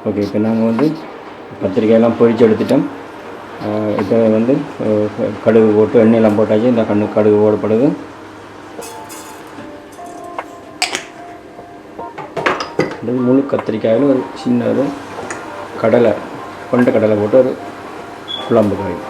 Okay, இப்போ நாங்கள் வந்து கத்திரிக்காயெல்லாம் பொரித்து எடுத்துட்டோம். இப்போ வந்து கடுகு போட்டு எண்ணெயெல்லாம் போட்டாச்சு. இந்த கடுகு போடப்படுது. முழு கத்திரிக்காயில் ஒரு சின்ன ஒரு கொண்ட கடலை போட்டு ஒரு குழம்பு காய்.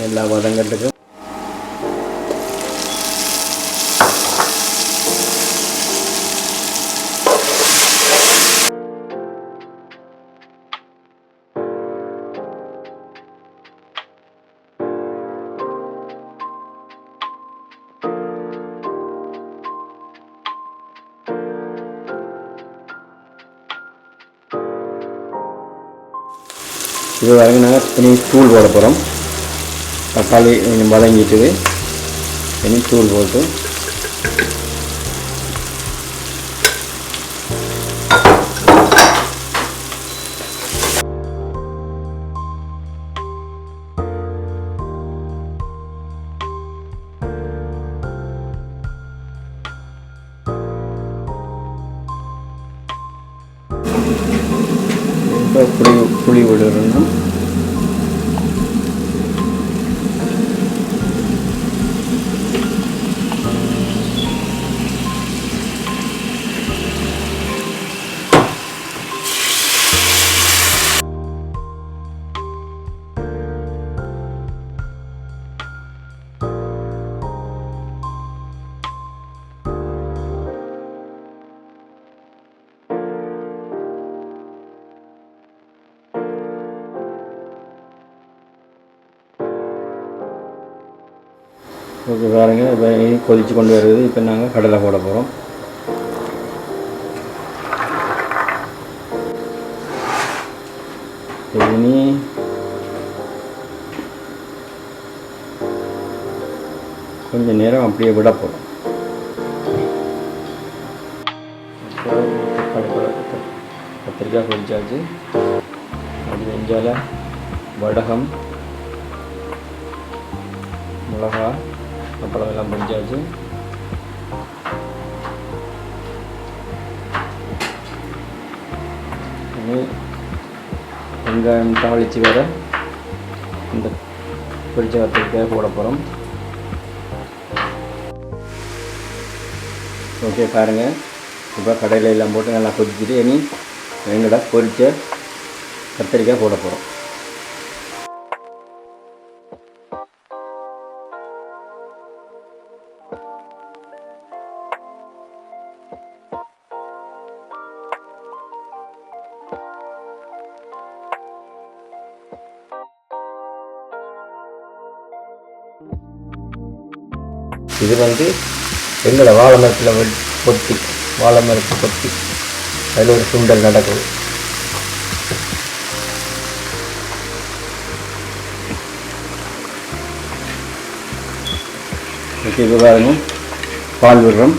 எல்லா வதங்கட்டுக்கும் இது வரைக்கும் நாங்கள் இனி தூள் போட போகிறோம். தக்காளி கொஞ்சம் வதங்கிட்டுது. இனி தூள் போட்டு புளி விடணும். ஓகே பாருங்க, இப்போ கொதித்து கொண்டு வருது. இப்போ நாங்கள் கடலை போட போகிறோம். இனி கொஞ்சம் நேரம் அப்படியே விட போகிறோம். கத்திரிக்காய் பொரிச்சாச்சு. அது வெஞ்சால வடகம், மிளகா, அப்பளம் எல்லாம் பொரிச்சாச்சு. வெங்காயம் தாளித்து வர இந்த பொரிச்ச கத்திரிக்காய் போட போகிறோம். ஓகே பாருங்கள், இப்போ கடையில் எல்லாம் போட்டு நல்லா கொதிச்சுட்டு இனி எங்கடா பொரிச்ச கத்திரிக்காய் போட போகிறோம். இது வந்து எங்களை வாழை மரத்தில் கொத்தி வாழை மரத்தை கொத்தி அதில் ஒரு சுண்டல் நடக்குது. ஓகே, இப்போ பாருங்க பால் விடுறோம்.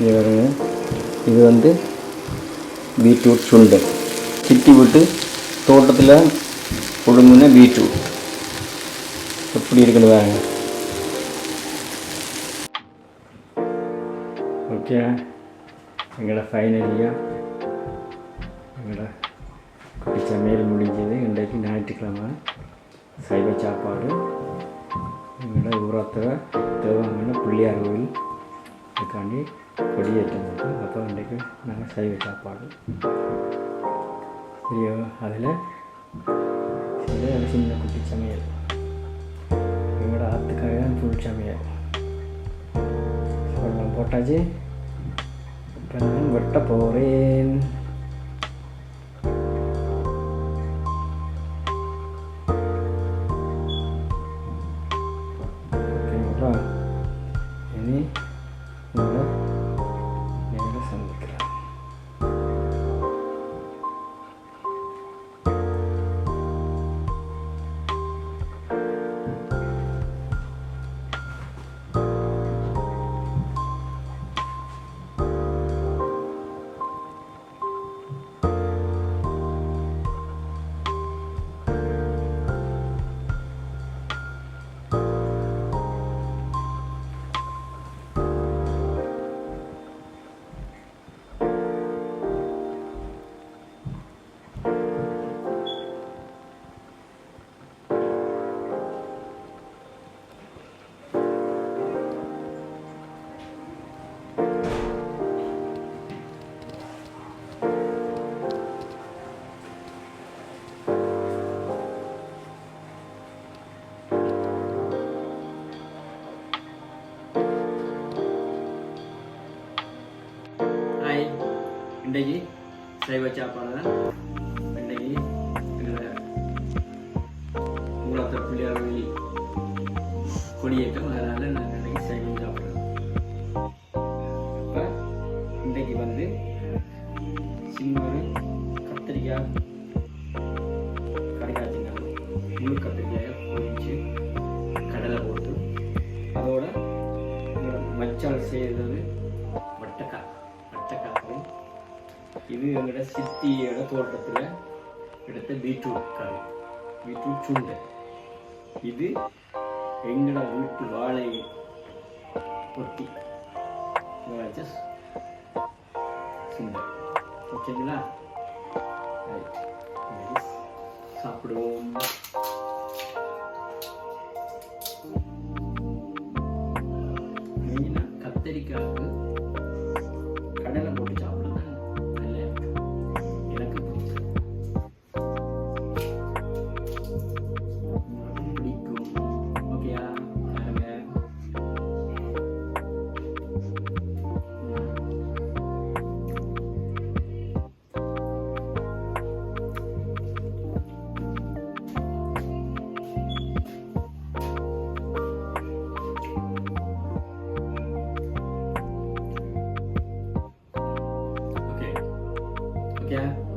இங்கே வருங்க, இது வந்து பீட்ரூட் சுண்டல். சிட்டி விட்டு தோட்டத்தில் புழுங்குன பீட்ரூட் எப்படி இருக்குன்னு பாருங்க. ஓகே, எங்களோட ஃபைனலியாக எங்களோட குட்டி சமையல் முடிஞ்சது. இன்றைக்கு ஞாயிற்றுக்கிழமை சைவ சாப்பாடு. எங்களோட ஊரத்தில் தேவாங்கன்னு பிள்ளையார் கோயில் அதுக்காண்டி கொடியேற்றம் இருக்கும். அப்போ இன்றைக்கு நாங்கள் சைவ சாப்பாடு சரியோ. அதில் சின்ன குட்டி சமையல் எங்களோட ஆற்றுக்காக ஃபுல் சமையல் வெள்ளம் போட்டாச்சு. இப்போ நான் வெட்ட போகிறேன். ஓகேங்களா, இனி உங்களை நேரில் சந்திக்கிறேன். இன்றைக்கு சைவ சாப்பாடு தான். இன்றைக்கு எங்களை மூலத்தர் பிள்ளையார் கோயில் கொடியேற்றம், அதனால் நாங்கள் இன்றைக்கி சைவம் சாப்பிட்றோம். இப்போ இன்றைக்கு வந்து சின்ன ஒரு கத்திரிக்காய் கறிக்காய்ச்சினாங்க. முழு கத்திரிக்காயை பொரிச்சு கடலை போட்டு அதோட மச்சால் செய்கிறது வட்டக்காய். இது எங்களோட சித்தியோட தோட்டத்தில் எடுத்த பீட்ரூட் கறி, பீட்ரூட் சுண்டை. இது எங்களோட வீட்டு வாழை பொட்டி வச்ச சுண்டை. ஓகேங்களா, ரைட், சாப்பிடுவோம். மெயினாக கத்திரிக்காய்க்கு கடலை போட்டு சாப்பிடுறது Yeah.